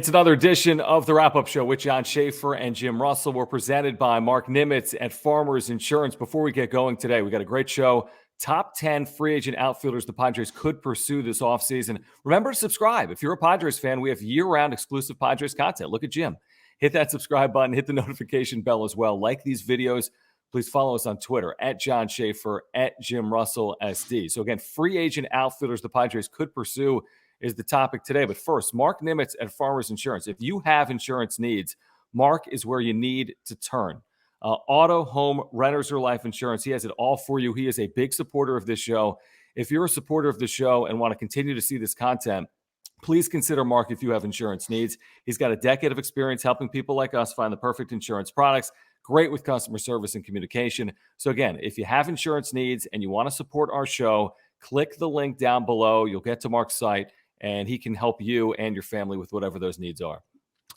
It's another edition of the Wrap-Up Show with John Schaefer and Jim Russell. We're presented by Mark Nimitz at Farmers Insurance. Before we get going today, we got a great show. Top 10 free agent outfielders the Padres could pursue this offseason. Remember to subscribe. If you're a Padres fan, we have year-round exclusive Padres content. Look at Jim. Hit that subscribe button. Hit the notification bell as well. Like these videos. Please follow us on Twitter at John Schaefer, at Jim Russell SD. So again, free agent outfielders the Padres could pursue is the topic today. But first, Mark Nimitz at Farmers Insurance. If you have insurance needs, Mark is where you need to turn. Auto, home, renters, or life insurance, he has it all for you. He is a big supporter of this show. If you're a supporter of the show and want to continue to see this content, please consider Mark if you have insurance needs. He's got a decade of experience helping people like us find the perfect insurance products. Great with customer service and communication. So again, if you have insurance needs and you want to support our show, click the link down below. You'll get to Mark's site, and he can help you and your family with whatever those needs are.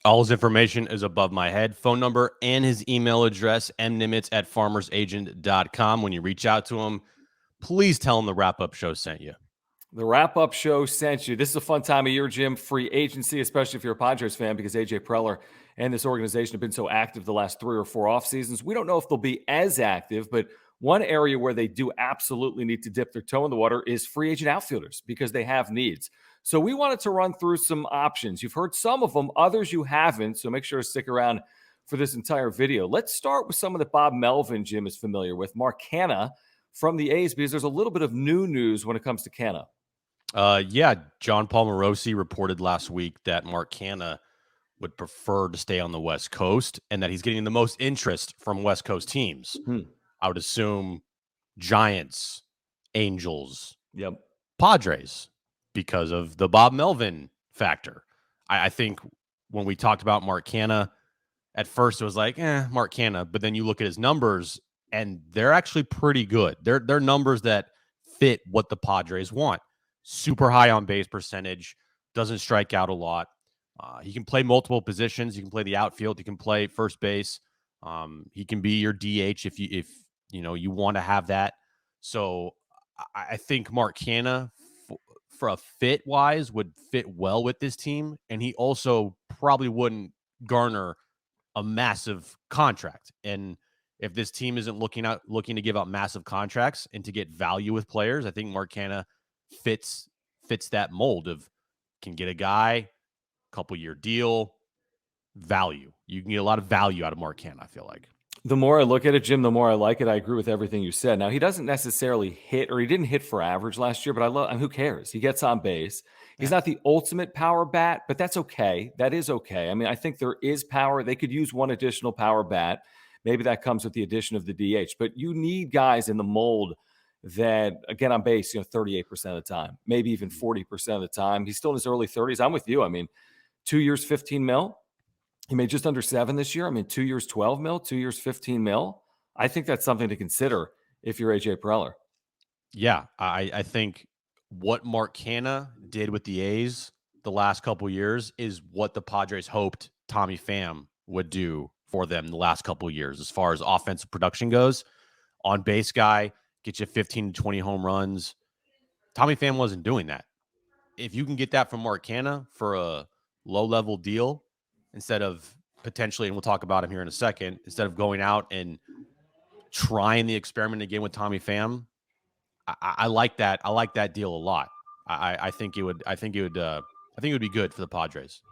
All his information is above my head. Phone number and his email address, mnimitz@farmersagent.com. When you reach out to him, please tell him the Wrap-Up Show sent you. The Wrap-Up Show sent you. This is a fun time of year, Jim. Free agency, especially if you're a Padres fan, because A.J. Preller and this organization have been so active the last 3 or 4 off seasons. We don't know if they'll be as active, but one area where they do absolutely need to dip their toe in the water is free agent outfielders because they have needs. So we wanted to run through some options. You've heard some of them, others you haven't, so make sure to stick around for this entire video. Let's start with someone that Bob Melvin, Jim, is familiar with, Mark Canha from the A's, because there's a little bit of new news when it comes to Canha. John Palmarosi reported last week that Mark Canha would prefer to stay on the West Coast and that he's getting the most interest from West Coast teams. I would assume Giants, Angels, Padres, because of the Bob Melvin factor. I think when we talked about Mark Canha, at first it was like, Mark Canha, but then you look at his numbers and they're actually pretty good. They're numbers that fit what the Padres want. Super high on base percentage, doesn't strike out a lot. He can play multiple positions. He can play the outfield. He can play first base. He can be your DH if you want to have that. So I think Mark Canha, for a fit wise, would fit well with this team, and he also probably wouldn't garner a massive contract. And if this team isn't looking to give out massive contracts and to get value with players, I think Mark Canha fits that mold of can get a guy, couple year deal, value. You can get a lot of value out of Mark Canha, I feel like. The more I look at it, Jim, the more I like it. I agree with everything you said. Now, he doesn't necessarily hit, or he didn't hit for average last year, but and who cares? He gets on base. He's not the ultimate power bat, but that's okay. That is okay. I mean, I think there is power. They could use one additional power bat. Maybe that comes with the addition of the DH, but you need guys in the mold that get on base, 38% of the time, maybe even 40% of the time. He's still in his early 30s. I'm with you. I mean, 2 years, 15 mil. He made just under 7 this year. I mean, 2 years, 12 mil, 2 years, 15 mil. I think that's something to consider if you're A.J. Preller. Yeah, I think what Mark Canha did with the A's the last couple years is what the Padres hoped Tommy Pham would do for them the last couple years as far as offensive production goes. On base guy, get you 15 to 20 home runs. Tommy Pham wasn't doing that. If you can get that from Mark Canha for a low-level deal, instead of potentially, and we'll talk about him here in a second, instead of going out and trying the experiment again with Tommy Pham, I like that. I like that deal a lot. I think it would be good for the Padres.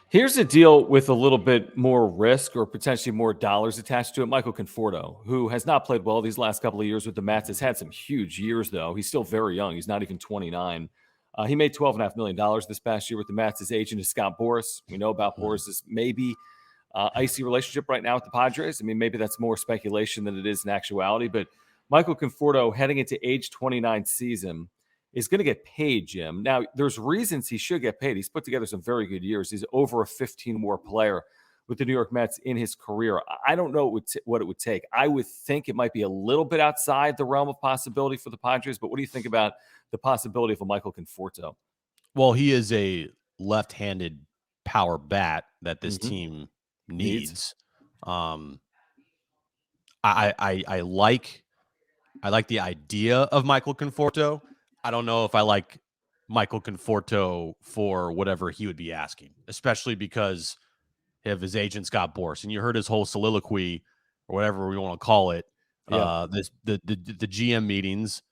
Here's a deal with a little bit more risk or potentially more dollars attached to it. Michael Conforto, who has not played well these last couple of years with the Mets, has had some huge years, though. He's still very young. He's not even 29. He made $12.5 million this past year with the Mets. His agent is Scott Boras. We know about Boras's maybe icy relationship right now with the Padres. I mean, maybe that's more speculation than it is in actuality. But Michael Conforto, heading into age 29 season, is going to get paid, Jim. Now, there's reasons he should get paid. He's put together some very good years. He's over a 15-WAR player with the New York Mets in his career. I don't know what it would take. I would think it might be a little bit outside the realm of possibility for the Padres, but what do you think about the possibility of a Michael Conforto? Well, he is a left-handed power bat that this team needs. I like the idea of Michael Conforto. I don't know if I like Michael Conforto for whatever he would be asking, especially because if his agents got Boris. And you heard his whole soliloquy or whatever we want to call it. Yeah. The GM meetings.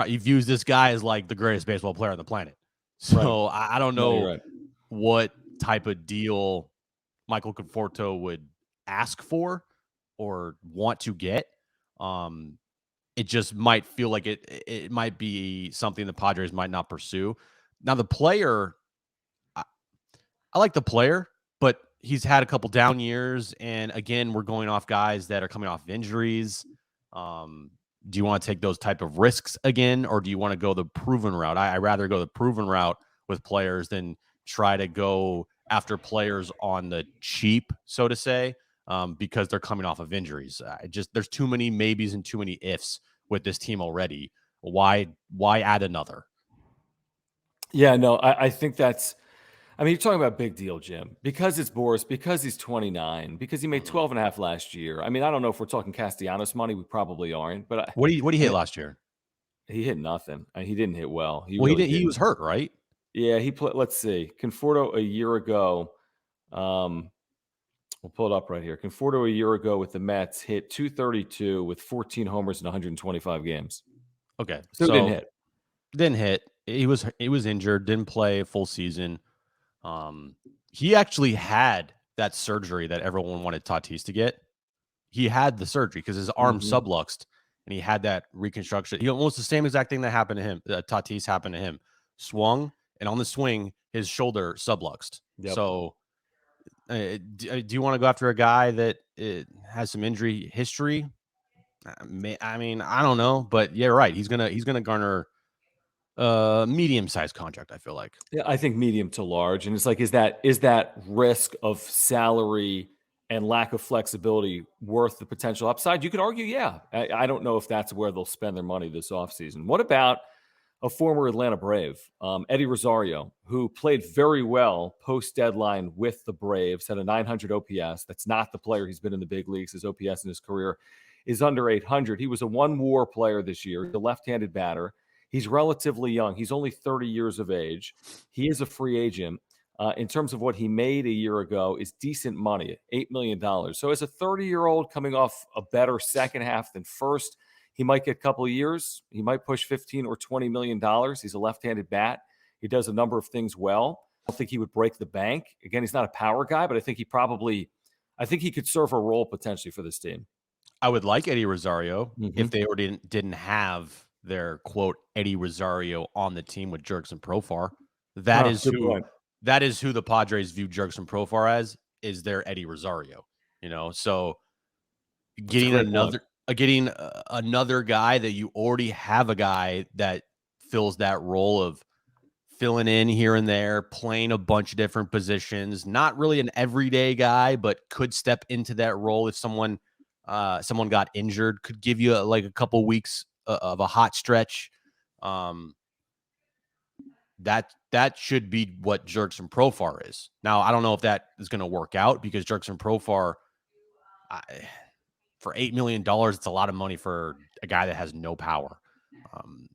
He views this guy as like the greatest baseball player on the planet. Right. So I don't No, you're know right. what type of deal Michael Conforto would ask for or want to get. It just might feel like it might be something the Padres might not pursue. Now the player, I like the player, but he's had a couple down years, and again, we're going off guys that are coming off of injuries. Do you want to take those type of risks again, or do you want to go the proven route? I rather go the proven route with players than try to go after players on the cheap, so to say, because they're coming off of injuries. There's too many maybes and too many ifs with this team already. Why add another? Yeah, no, I think that's I mean, you're talking about big deal, Jim, because it's Boris, because he's 29, because he made Mhm. 12 and a half last year. I mean, I don't know if we're talking Castellanos money. We probably aren't, but What do you I hit mean, last year? he hit nothing. He didn't hit well. He Well, he really did. He was didn't. hurt, right? Yeah, he played. Let's see. Conforto a year ago. Um, we'll pull it up right here. Conforto a year ago with the Mets hit 232 with 14 homers in 125 games. Okay, So he didn't so hit. didn't hit. He was injured. Didn't play a full season. Um, he actually had that surgery that everyone wanted Tatis to get. He had the surgery because his arm Hmm. subluxed, and he had that reconstruction. He almost the same exact thing that happened to him. Tatis happened to him. Swung, and on the swing, his shoulder subluxed. Yep. So, do you want to go after a guy that has some injury history? I mean, I don't know, but yeah, right. He's gonna garner medium-sized contract, I feel like. Yeah, I think medium to large, and it's like, is that risk of salary and lack of flexibility worth the potential upside? You could argue, yeah. I don't know if that's where they'll spend their money this offseason. What about a former Atlanta Brave, Eddie Rosario, who played very well post deadline with the Braves, had a 900 OPS. That's not the player he's been in the big leagues. His OPS in his career is under 800. He was a one WAR player this year, the left-handed batter. He's relatively young. He's only 30 years of age. He is a free agent. In terms of what he made a year ago, is decent money, $8 million. So as a 30-year-old coming off a better second half than first, he might get a couple of years. He might push 15 or $20 million. He's a left-handed bat. He does a number of things well. I don't think he would break the bank. Again, he's not a power guy, but I think he could serve a role potentially for this team. I would like Eddie Rosario if Hmm. they already didn't have their quote Eddie Rosario on the team with Jerkson Profar. That Huh, is good who point. that is who the Padres view Jerkson Profar as, is their Eddie Rosario. So That's a getting great point. another guy that you already have a guy that fills that role of filling in here and there, playing a bunch of different positions, not really an everyday guy, but could step into that role if someone got injured, could give you like a couple weeks of a hot stretch. Um, that should be what Jerkson Profar is. Now, I don't know if that is going to work out because Jerkson Profar, I, for $8 million, it's a lot of money for a guy that has no power. Um,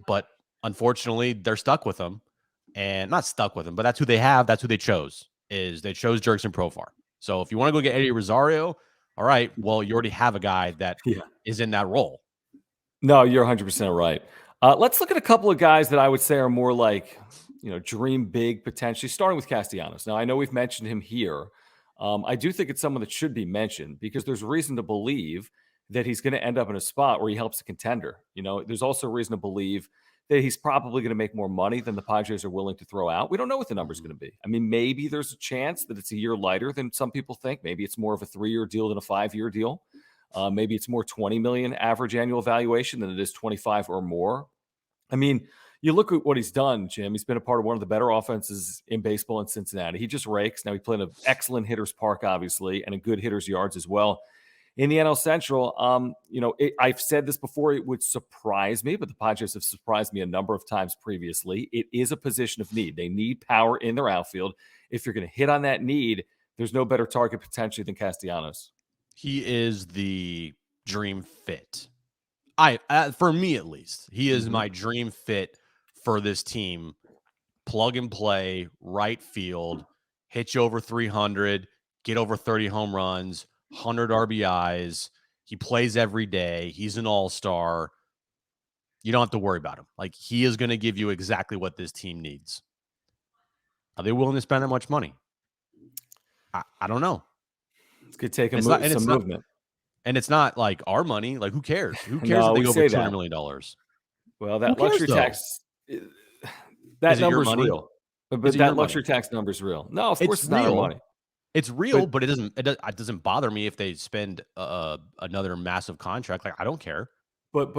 but unfortunately, they're stuck with him, and not stuck with him, but that's who they have. That's who they chose. They chose Jerkson Profar. So if you want to go get Eddie Rosario, all right, well, you already have a guy that Yeah. is in that role. No, you're 100% right. Let's look at a couple of guys that I would say are more like, dream big potentially, starting with Castellanos. Now, I know we've mentioned him here. I do think it's someone that should be mentioned because there's reason to believe that he's going to end up in a spot where he helps a contender. There's also reason to believe that he's probably going to make more money than the Padres are willing to throw out. We don't know what the number's Mhm. going to be. I mean, maybe there's a chance that it's a year lighter than some people think. Maybe it's more of a 3-year deal than a 5-year deal. Maybe it's more 20 million average annual valuation than it is 25 or more. I mean, you look at what he's done, Jim. He's been a part of one of the better offenses in baseball in Cincinnati. He just rakes. Now he played in an excellent hitter's park, obviously, and a good hitter's yards as well. In the NL Central, I've said this before, it would surprise me, but the Padres have surprised me a number of times previously. It is a position of need. They need power in their outfield. If you're going to hit on that need, there's no better target potentially than Castellanos. He is the dream fit. For me at least, he is Hmm. my dream fit for this team. Plug and play, right field, hit you over 300, get over 30 home runs, 100 RBIs. He plays every day. He's an all-star. You don't have to worry about him. Like, he is going to give you exactly what this team needs. Are they willing to spend that much money? I don't know. It's going to take some movement. And it's not like our money. Like, who cares? Who cares No, if they we go say over $200 that. million? Well, that luxury tax, that number's real. But that luxury tax number's real. No, of course it's not our money. It's real, but it doesn't bother me if they spend another massive contract. Like, I don't care. But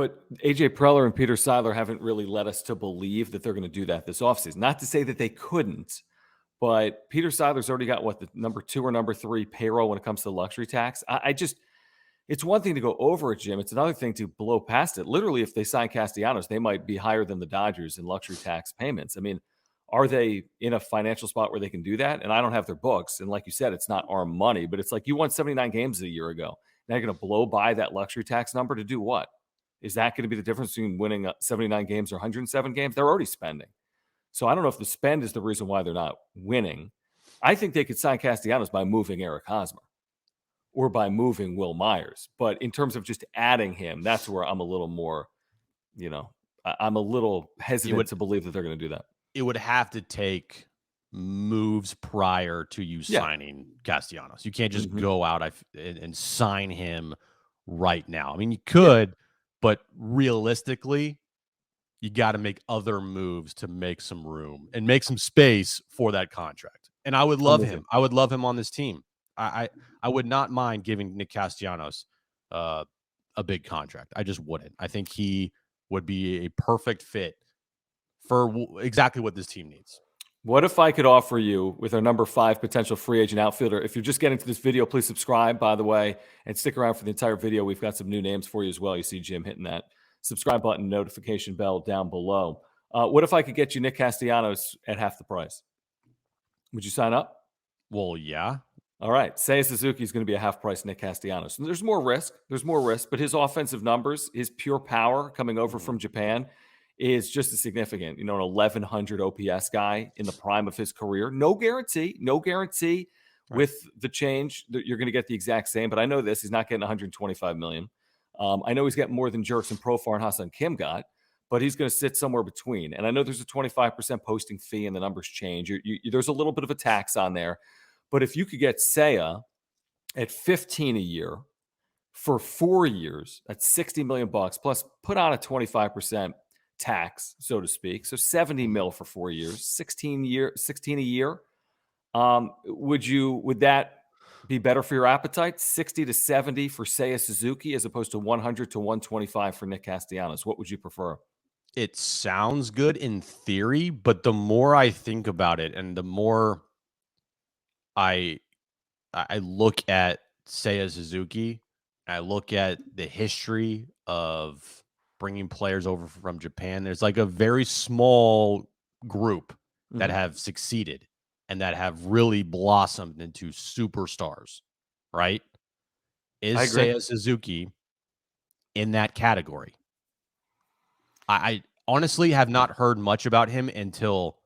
AJ Preller and Peter Seidler haven't really led us to believe that they're going to do that this offseason. Not to say that they couldn't, but Peter Seidler's already got the number 2 or number 3 payroll when it comes to the luxury tax. It's one thing to go over it, Jim. It's another thing to blow past it. Literally, if they sign Castellanos, they might be higher than the Dodgers in luxury tax payments. I mean, are they in a financial spot where they can do that? And I don't have their books. And like you said, it's not our money, but it's like you won 79 games a year ago. Now you're going to blow by that luxury tax number to do what? Is that going to be the difference between winning 79 games or 107 games? They're already spending. So I don't know if the spend is the reason why they're not winning. I think they could sign Castellanos by moving Eric Hosmer or by moving Will Myers. But in terms of just adding him, that's where I'm a little more, I'm a little hesitant to believe that they're going to do that. It would have to take moves prior to you signing Castellanos. You can't just go out and sign him right now. I mean, you could, but realistically, you got to make other moves to make some room and make some space for that contract. And I would love him. I would love him on this team. I would not mind giving Nick Castellanos a big contract. I just wouldn't. I think he would be a perfect fit for exactly what this team needs. What if I could offer you with our number 5 potential free agent outfielder? If you're just getting to this video, please subscribe, by the way, and stick around for the entire video. We've got some new names for you as well. You see Jim hitting that subscribe button, notification bell down below. What if I could get you Nick Castellanos at half the price? Would you sign up? Well, yeah. All right. Seiya Suzuki is going to be a half price Nick Castellanos. And there's more risk. But his offensive numbers, his pure power coming over from Japan is just as significant. An 1,100 OPS guy in the prime of his career. No guarantee. Right. With the change that you're going to get the exact same. But I know this. He's not getting 125 million. I know he's getting more than Jerks and Profar and Ha-Seong Kim got, but he's going to sit somewhere between. And I know there's a 25% posting fee and the numbers change. There's a little bit of a tax on there. But if you could get Seiya at 15 a year for 4 years, that's $60 million plus put on a 25% tax, so to speak. So 70 mil for 4 years, 16 a year. Would that be better for your appetite? 60 to 70 for Seiya Suzuki as opposed to 100 to 125 for Nick Castellanos. What would you prefer? It sounds good in theory, but the more I think about it and the more I look at Seiya Suzuki, I look at the history of bringing players over from Japan. There's like a very small group that have succeeded and that have really blossomed into superstars, right? Is Seiya Suzuki in that category? I honestly have not heard much about him until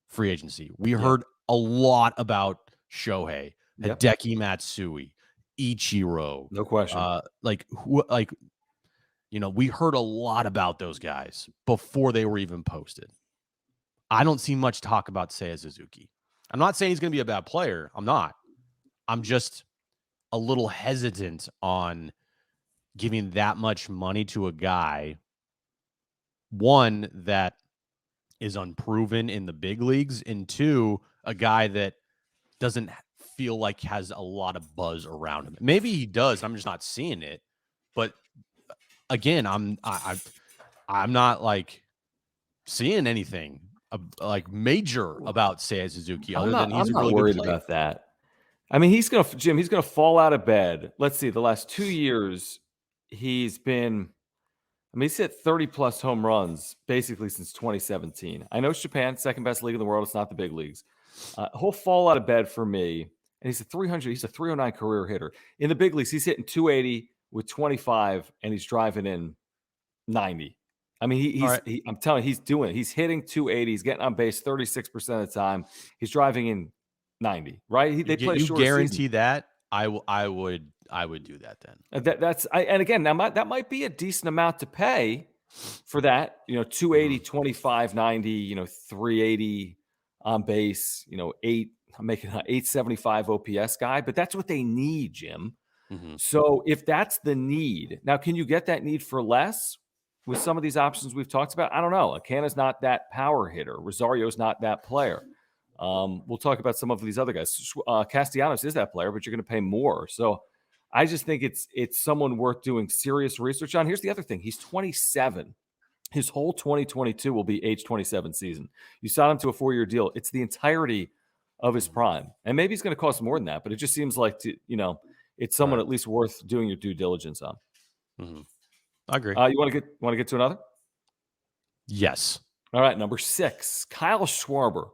free agency. We heard a lot about Shohei, Hideki Matsui, Ichiro. No question. We heard a lot about those guys before they were even posted. I don't see much talk about Seiya Suzuki. I'm not saying he's going to be a bad player. I'm not. I'm just a little hesitant on giving that much money to a guy, one, that is unproven in the big leagues, and 2, a guy that doesn't feel like has a lot of buzz around him. Maybe he does. I'm just not seeing it. But again, I'm not like seeing anything like major about Seiya Suzuki other than he's a really worried good player. About that. I mean, he's going to fall out of bed. Let's see. The last 2 years, he's hit 30 plus home runs basically since 2017. I know it's Japan, second best league in the world. It's not the big leagues. He'll fall out of bed for me. And he's a 309 career hitter. In the big leagues, he's hitting 280 with 25, and he's driving in 90. I mean, All right. I'm telling you, he's doing it. He's hitting 280. He's getting on base 36% of the time. He's driving in 90, right? They play a You shorter season. guarantee that? I would do that then. And again, that might be a decent amount to pay for that. 280, 25, 90, 380 on base, I'm making an 875 OPS guy, but that's what they need, Jim. Mm-hmm. So if that's the need, now can you get that need for less with some of these options we've talked about? I don't know. Canha's not that power hitter. Rosario's not that player. We'll talk about some of these other guys. Castellanos is that player, but you're going to pay more. So I just think it's someone worth doing serious research on. Here's the other thing. He's 27. His whole 2022 will be age 27 season. You signed him to a 4-year deal. It's the entirety of his prime. And maybe he's going to cost more than that, but it just seems like, it's someone at least worth doing your due diligence on. Mm-hmm. I agree. You want to get to another? Yes. All right, number 6, Kyle Schwarber,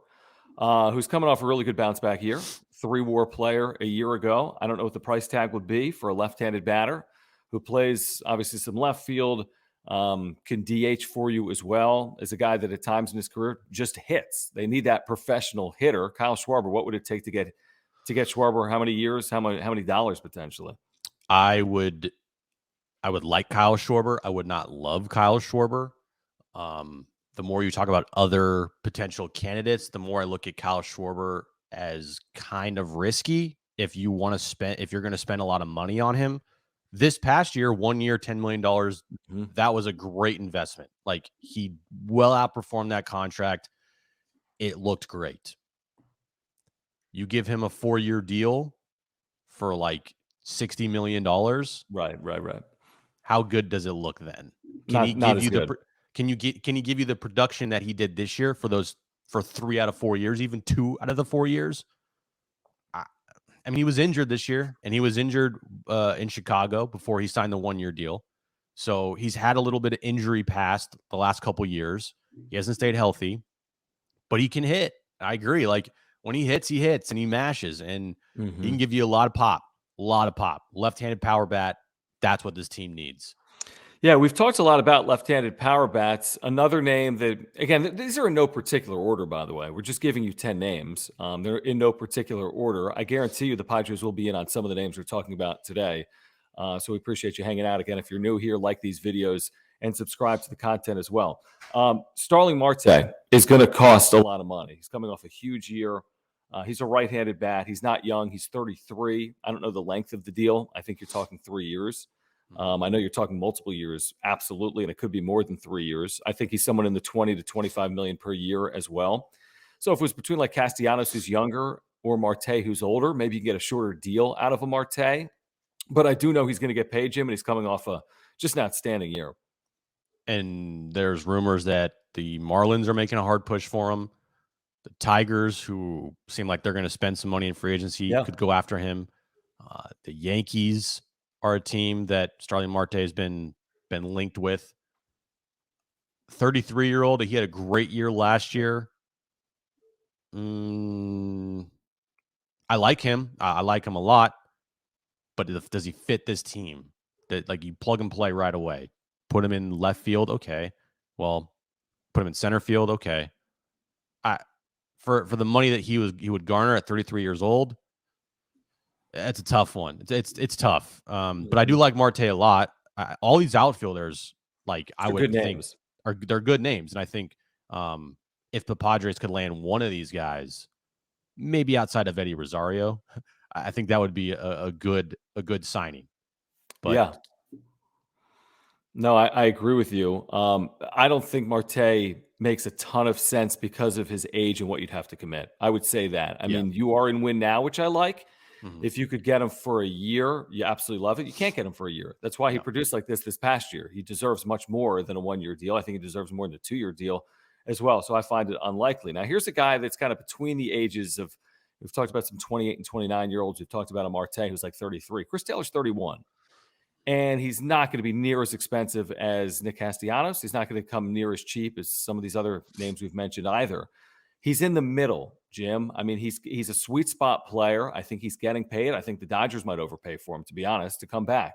who's coming off a really good bounce back year. 3-WAR player a year ago. I don't know what the price tag would be for a left-handed batter who plays obviously some left field, can DH for you as well, as a guy that at times in his career just hits. They need that professional hitter. Kyle Schwarber, what would it take to get Schwarber? How many years? How many dollars potentially? I would like Kyle Schwarber. I would not love Kyle Schwarber. The more you talk about other potential candidates, the more I look at Kyle Schwarber as kind of risky if you're going to spend a lot of money on him. This past year, 1 year, $10 million, that was a great investment. Like, he well outperformed that contract. It looked great. You give him a 4-year deal for like $60 million. Right. How good does it look then? Can he give you the production that he did this year for 3 out of 4 years, even 2 out of the 4 years? I mean, he was injured this year, and he was injured in Chicago before he signed the 1-year deal. So he's had a little bit of injury past the last couple years. He hasn't stayed healthy, but he can hit. I agree. Like, when he hits and he mashes, and he can give you a lot of pop. Left-handed power bat. That's what this team needs. Yeah, we've talked a lot about left-handed power bats. Another name that, again, these are in no particular order, by the way. We're just giving you 10 names. They're in no particular order. I guarantee you the Padres will be in on some of the names we're talking about today. So we appreciate you hanging out. Again, if you're new here, like these videos and subscribe to the content as well. Starling Marte is going to cost a lot of money. He's coming off a huge year. He's a right-handed bat. He's not young. He's 33. I don't know the length of the deal. I think you're talking 3 years. I know you're talking multiple years, absolutely, and it could be more than 3 years. I think he's someone in the 20 to 25 million per year as well. So if it was between like Castellanos, who's younger, or Marte, who's older, maybe you can get a shorter deal out of a Marte. But I do know he's going to get paid, Jim, and he's coming off just an outstanding year. And there's rumors that the Marlins are making a hard push for him. The Tigers, who seem like they're going to spend some money in free agency, could go after him. The Yankees are a team that Starling Marte has been linked with. 33-year-old. He had a great year last year. I like him. I like him a lot. But does he fit this team? That, like, you plug and play right away. Put him in left field, okay. Well, put him in center field, okay. For the money that he would garner at 33 years old, it's a tough one. It's tough. But I do like Marte a lot. All these outfielders, like, I would think, they're good names. And I think if the Padres could land one of these guys, maybe outside of Eddie Rosario, I think that would be a good signing. But yeah. No, I agree with you. I don't think Marte makes a ton of sense because of his age and what you'd have to commit. I would say that. I mean, you are in win now, which I like. If you could get him for a year, you absolutely love it. You can't get him for a year. That's why he produced like this past year. He deserves much more than a 1-year deal. I think he deserves more than a 2-year deal as well. So I find it unlikely. Now, here's a guy that's kind of between the ages of, we've talked about some 28 and 29-year-olds. We've talked about a Marte who's like 33. Chris Taylor's 31. And he's not going to be near as expensive as Nick Castellanos. He's not going to come near as cheap as some of these other names we've mentioned either. He's in the middle, Jim. I mean, he's a sweet spot player. I think he's getting paid. I think the Dodgers might overpay for him, to be honest, to come back.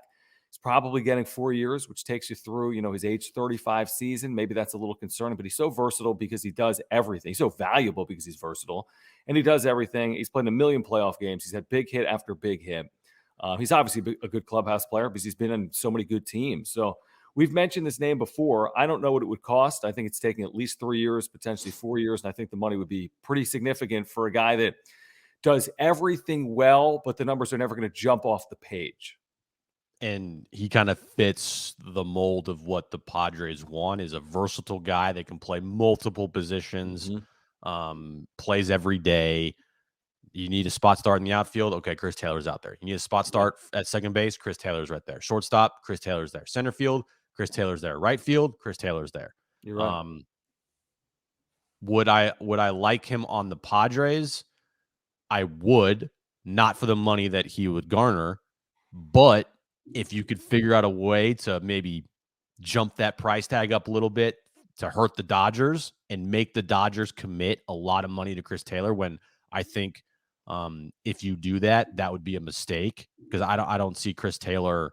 He's probably getting 4 years, which takes you through, his age 35 season. Maybe that's a little concerning, but he's so versatile because he does everything. He's so valuable because he's versatile, and he does everything. He's played a million playoff games. He's had big hit after big hit. He's obviously a good clubhouse player because he's been in so many good teams. So we've mentioned this name before. I don't know what it would cost. I think it's taking at least 3 years, potentially 4 years, and I think the money would be pretty significant for a guy that does everything well, but the numbers are never going to jump off the page. And he kind of fits the mold of what the Padres want, is a versatile guy that can play multiple positions, plays every day. You need a spot start in the outfield. Okay, Chris Taylor's out there. You need a spot start at second base. Chris Taylor's right there. Shortstop, Chris Taylor's there. Center field, Chris Taylor's there. Right field, Chris Taylor's there. You're right. Would I like him on the Padres? I would, not for the money that he would garner, but if you could figure out a way to maybe jump that price tag up a little bit to hurt the Dodgers and make the Dodgers commit a lot of money to Chris Taylor, when I think if you do that, that would be a mistake, because I don't see Chris Taylor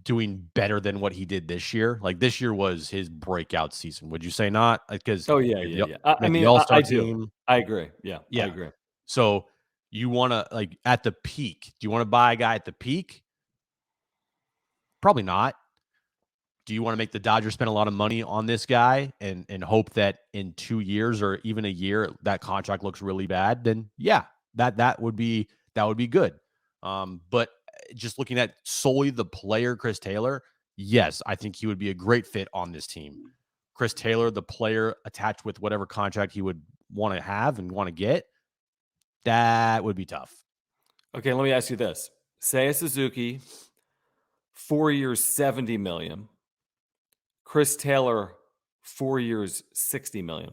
doing better than what he did this year. Like, this year was his breakout season. Would you say not? Because yeah. I mean, the All-Star I team. do. I agree. Yeah, I agree. So you want to, like, at the peak, do you want to buy a guy at the peak? Probably not. Do you want to make the Dodgers spend a lot of money on this guy and hope that in 2 years or even a year that contract looks really bad? Then yeah, that would be good. But just looking at solely the player Chris Taylor, yes, I think he would be a great fit on this team. Chris Taylor, the player attached with whatever contract he would want to have and want to get, that would be tough. Okay, let me ask you this. Seiya Suzuki, 4 years, $70 million. Chris Taylor, 4 years, $60 million.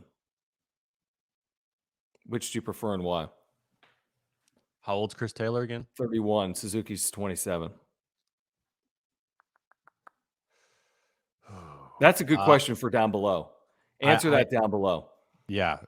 Which do you prefer and why? How old's Chris Taylor again? 31. Suzuki's 27. That's a good question for down below. Answer that down below. Yeah.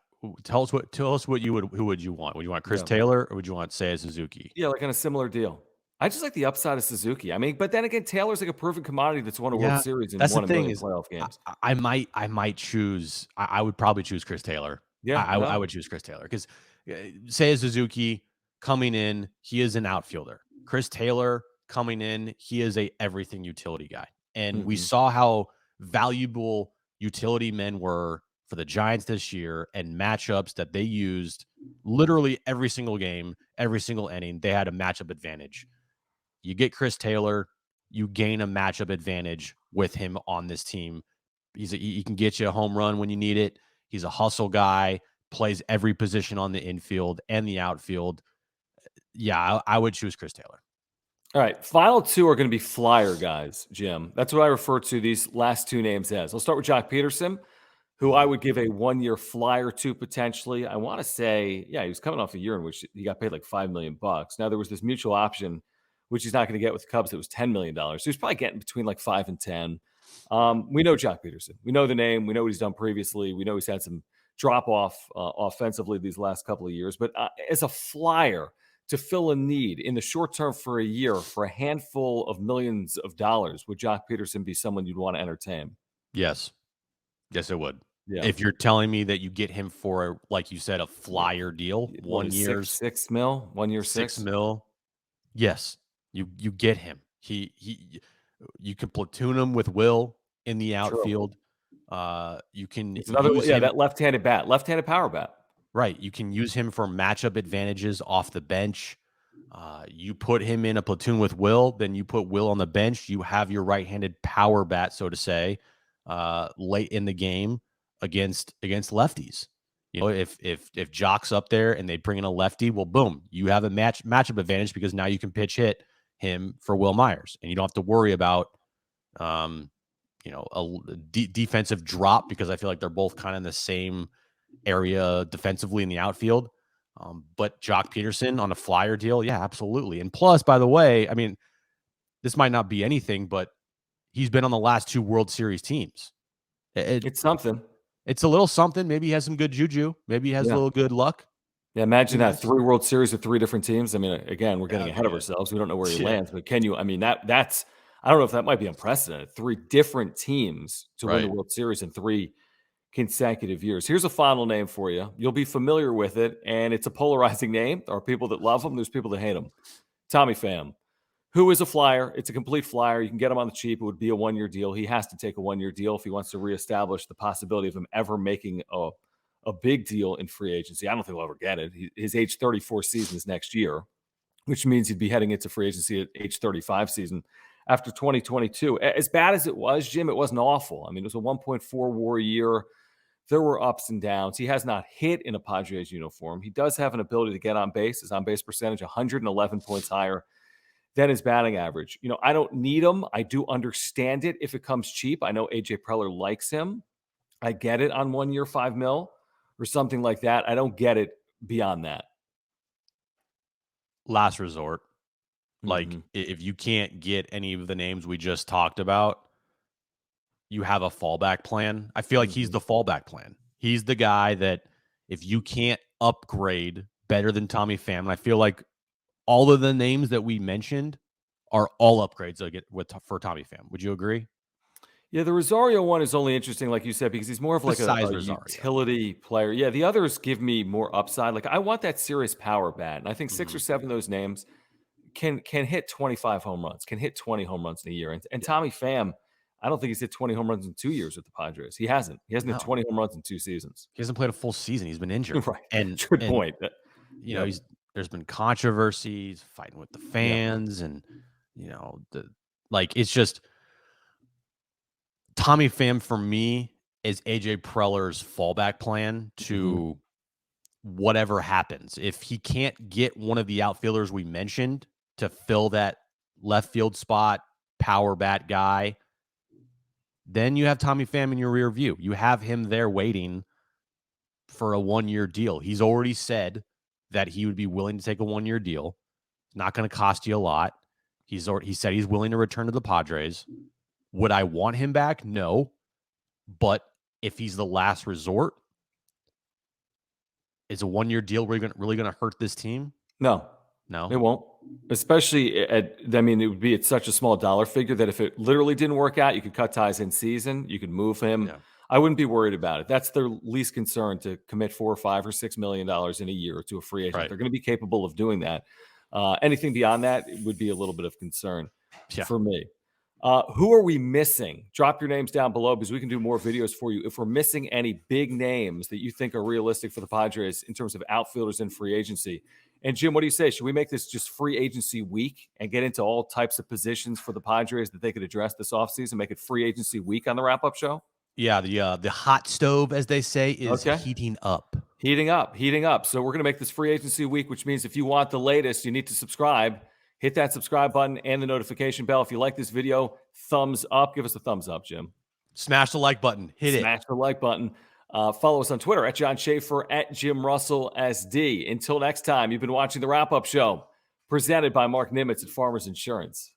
Tell us what who would you want? Would you want Chris Taylor or would you want Seiya Suzuki? Yeah, like on a similar deal. I just like the upside of Suzuki. I mean, but then again, Taylor's like a proven commodity that's won a World Series and won a million playoff games. I might choose. I would probably choose Chris Taylor. Yeah, I would choose Chris Taylor because Seiya Suzuki coming in, he is an outfielder. Chris Taylor coming in, he is a everything utility guy, and we saw how valuable utility men were for the Giants this year, and matchups that they used literally every single game, every single inning. They had a matchup advantage. You get Chris Taylor, you gain a matchup advantage with him on this team. He can get you a home run when you need it. He's a hustle guy, plays every position on the infield and the outfield. Yeah, I would choose Chris Taylor. All right, final two are going to be flyer guys, Jim. That's what I refer to these last two names as. I'll start with Joc Pederson, who I would give a 1 year flyer to potentially. I want to say, he was coming off a year in which he got paid like $5 million. Now there was this mutual option, which he's not going to get with the Cubs. That was $10 million. So he's probably getting between like 5 and 10. We know Joc Pederson. We know the name. We know what he's done previously. We know he's had some drop off offensively these last couple of years. But as a flyer to fill a need in the short term for a year for a handful of millions of dollars, would Joc Pederson be someone you'd want to entertain? Yes. Yes, it would. Yeah. If you're telling me that you get him for, like you said, a flyer deal, 1 year, $6 million, 1 year, $6 million. Yes, you get him. You can platoon him with Will in the outfield. You can use him, that left-handed power bat. Right. You can use him for matchup advantages off the bench. You put him in a platoon with Will, then you put Will on the bench. You have your right-handed power bat, so to say, late in the game against lefties. You know, if Joc's up there and they bring in a lefty, well, boom, you have a matchup advantage because now you can pitch hit him for Will Myers, and you don't have to worry about a defensive drop, because I feel like they're both kind of in the same area defensively in the outfield. But Joc Pederson on a flyer deal, yeah, absolutely. And plus, by the way, I mean, this might not be anything, but he's been on the last two World Series teams. It's something. It's a little something. Maybe he has some good juju. Maybe he has a little good luck. Yeah, imagine that 3 World Series with 3 different teams. I mean, again, we're getting That'd ahead be of ourselves. We don't know where he Yeah. lands, but can you? I mean, that's I don't know if that might be unprecedented. 3 different teams to win the Right. World Series in 3 consecutive years. Here's a final name for you. You'll be familiar with it, and it's a polarizing name. There are people that love him. There's people that hate him. Tommy Pham, who is a flyer. It's a complete flyer. You can get him on the cheap. It would be a 1-year deal. He has to take a 1-year deal if he wants to reestablish the possibility of him ever making a big deal in free agency. I don't think he'll ever get it. His age 34 season is next year, which means he'd be heading into free agency at age 35 season after 2022. As bad as it was, Jim, it wasn't awful. I mean, it was a 1.4 WAR year. There were ups and downs. He has not hit in a Padres uniform. He does have an ability to get on base. His on base percentage 111 points higher than his batting average. I don't need him. I do understand it if it comes cheap. I know AJ Preller likes him. I get it on 1 year, $5 million or something like that. I don't get it beyond that. Last resort. Like, Mm-hmm. if you can't get any of the names we just talked about, you have a fallback plan. I feel like he's the fallback plan. He's the guy that if you can't upgrade better than Tommy Pham, and I feel like all of the names that we mentioned are all upgrades for Tommy Pham. Would you agree? Yeah, the Rosario one is only interesting, like you said, because he's more of like Besides a Rosario. utility player. Yeah, the others give me more upside. Like I want that serious power bat, and I think 6 or 7 of those names can hit 25 home runs, can hit 20 home runs in a year. And Tommy Pham, I don't think he's hit 20 home runs in 2 years with the Padres. He hasn't. He hasn't hit 20 home runs in 2 seasons. He hasn't played a full season. He's been injured. Right. And Good point. there's been controversies, fighting with the fans, and it's just Tommy Pham for me is AJ Preller's fallback plan to whatever happens. If he can't get one of the outfielders we mentioned to fill that left field spot, power bat guy, then you have Tommy Pham in your rear view. You have him there waiting for a 1-year deal. He's already said that he would be willing to take a 1-year deal. It's not going to cost you a lot. He said he's willing to return to the Padres. Would I want him back? No. But if he's the last resort, is a 1-year deal really going to hurt this team? No, it won't. Especially it would be at such a small dollar figure that if it literally didn't work out, you could cut ties in season. You could move him. Yeah. I wouldn't be worried about it. That's their least concern, to commit $4 or $5 or $6 million in a year to a free agent. Right. They're going to be capable of doing that. Anything beyond that would be a little bit of concern for me. Who are we missing? Drop your names down below because we can do more videos for you. If we're missing any big names that you think are realistic for the Padres in terms of outfielders in free agency. And Jim, what do you say? Should we make this just free agency week and get into all types of positions for the Padres that they could address this offseason? Make it free agency week on the wrap-up show? Yeah, the hot stove, as they say, is heating up. Heating up. So we're going to make this free agency week, which means if you want the latest, you need to subscribe. Hit that subscribe button and the notification bell. If you like this video, thumbs up. Give us a thumbs up, Jim. Smash the like button. Smash the like button. Follow us on Twitter at John Schaefer, at Jim Russell SD. Until next time, you've been watching The Wrap-Up Show, presented by Mark Nimitz at Farmers Insurance.